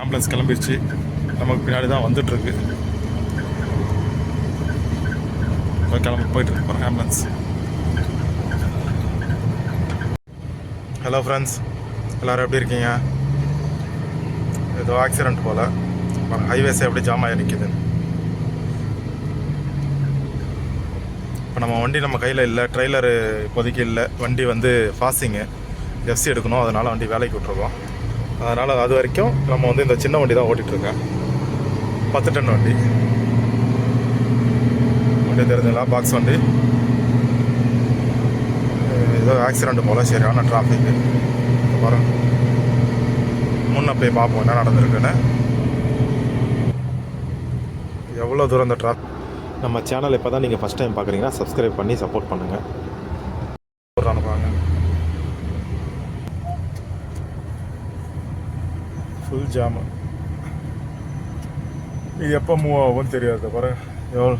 Ambulance கிளம்பிடுச்சு, நமக்கு பின்னாடி தான் வந்துட்டுருக்கு. போயிட்டுருக்கு பாருங்க ஆம்புலன்ஸ். ஹலோ ஃப்ரெண்ட்ஸ், எல்லோரும் எப்படி இருக்கீங்க? ஏதோ ஆக்சிடெண்ட் போல் ஹைவேஸே எப்படி ஜாம் ஆகி நிற்கிது. இப்போ நம்ம வண்டி நம்ம கையில் இல்லை, ட்ரெய்லரு இப்போதைக்கு இல்லை. வண்டி வந்து பாசிங்கு எஃப்சி எடுக்கணும், அதனால் வண்டி வேலைக்கு விட்ருக்கோம். அதனால் அது வரைக்கும் நம்ம வந்து இந்த சின்ன வண்டி தான் ஓட்டிகிட்ருக்கேன். 10 டன் வண்டி தெரிஞ்சுங்களா, பாக்ஸ் வண்டி. ஏதோ ஆக்சிடெண்ட் போல், சரியான டிராஃபிக்கு. பாருங்க, முன்ன போய் பார்ப்போம் என்ன நடந்திருக்குன்னு. எவ்வளோ தூரம் இந்த டிராஃபிக். நம்ம சேனல் இப்போ தான் நீங்கள் ஃபஸ்ட் டைம் பார்க்குறீங்கன்னா சப்ஸ்கிரைப் பண்ணி சப்போர்ட் பண்ணுங்கள். அனுப்பாங்க ஃபுல் ஜாமு. இது எப்போ மூவ் ஆகும்னு தெரியாது. பாருங்க எவ்வளோ.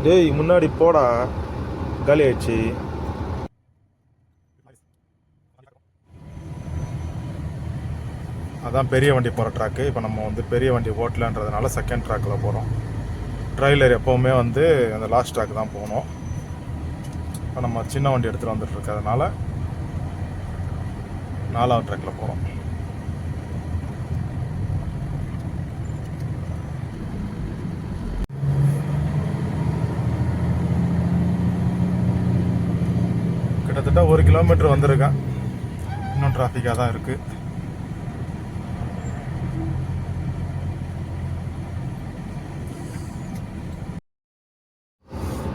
டேய் முன்னாடி போடா, காலி ஆயிடுச்சு. அதான் பெரிய வண்டி போகிற ட்ராக்கு. இப்போ நம்ம வந்து பெரிய வண்டி ஓட்டலன்றதுனால செகண்ட் ட்ராக்கில் போகிறோம். ட்ரைலர் எப்போவுமே வந்து அந்த லாஸ்ட் ட்ராக் தான் போகணும். இப்போ நம்ம சின்ன வண்டி எடுத்துகிட்டு வந்துட்டுருக்கிறதுனால 4வது ட்ராக்கில் போகிறோம். கிட்டத்தட்ட 1 கிலோமீட்டர் வந்திருக்கேன். இன்னும் டிராஃபிக்காக தான் இருக்குது.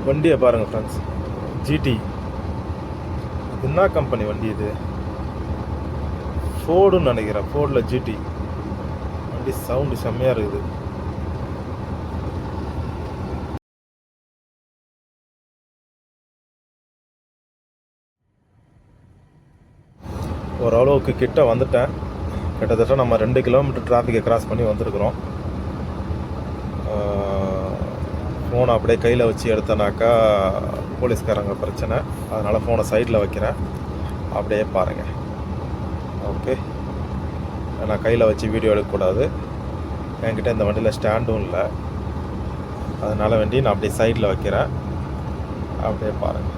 வண்டியை பாருங்கள் ஃப்ரெண்ட்ஸ், ஜிடி. என்ன கம்பெனி வண்டி இது? ஃபோர்டுன்னு நினைக்கிறேன். ஃபோர்டில் ஜிடி வண்டி. சவுண்டு செம்மையாக இருக்குது. ஓரளவுக்கு கிட்ட வந்துட்டேன். கிட்டத்தட்ட நம்ம 2 கிலோமீட்டர் டிராஃபிக்கை கிராஸ் பண்ணி வந்திருக்கிறோம். ஃபோனை அப்படியே கையில் வச்சு எடுத்தனாக்கா போலீஸ்காரங்க பிரச்சனை. அதனால் ஃபோனை சைடில் வைக்கிறேன், அப்படியே பாருங்கள். ஓகே, நான் கையில் வச்சு வீடியோ எடுக்கக்கூடாது. என்கிட்ட இந்த வண்டியில் ஸ்டாண்டும் இல்லை, அதனால் வண்டி நான் அப்படியே சைடில் வைக்கிறேன், அப்படியே பாருங்கள்.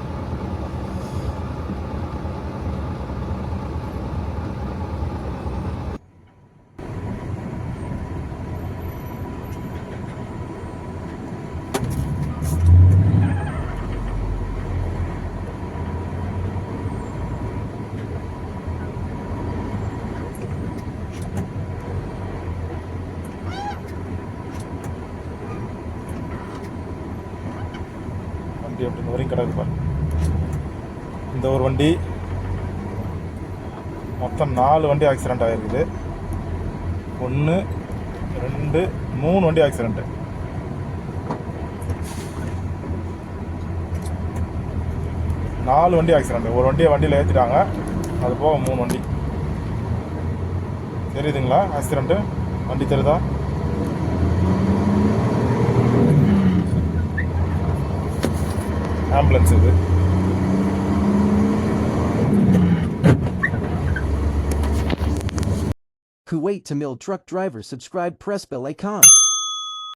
அப்படின்னு வரையும் கிடக்கு பாருங்க. இந்த ஒரு வண்டி மொத்தம் 4 வண்டி ஆக்சிடெண்ட் ஆகிருக்குது. 1 2 3 வண்டி ஆக்சிடெண்ட்டு. 4 வண்டி ஆக்சிடெண்ட். ஒரு வண்டியை வண்டியில் ஏற்றிட்டாங்க, அது போக 3 வண்டி. தெரியுதுங்களா ஆக்சிடெண்ட்டு? வண்டி தெரியுதா? ஆம்புலன்ஸ் இது. Kuwait Tamil truck driver subscribe, press bell icon.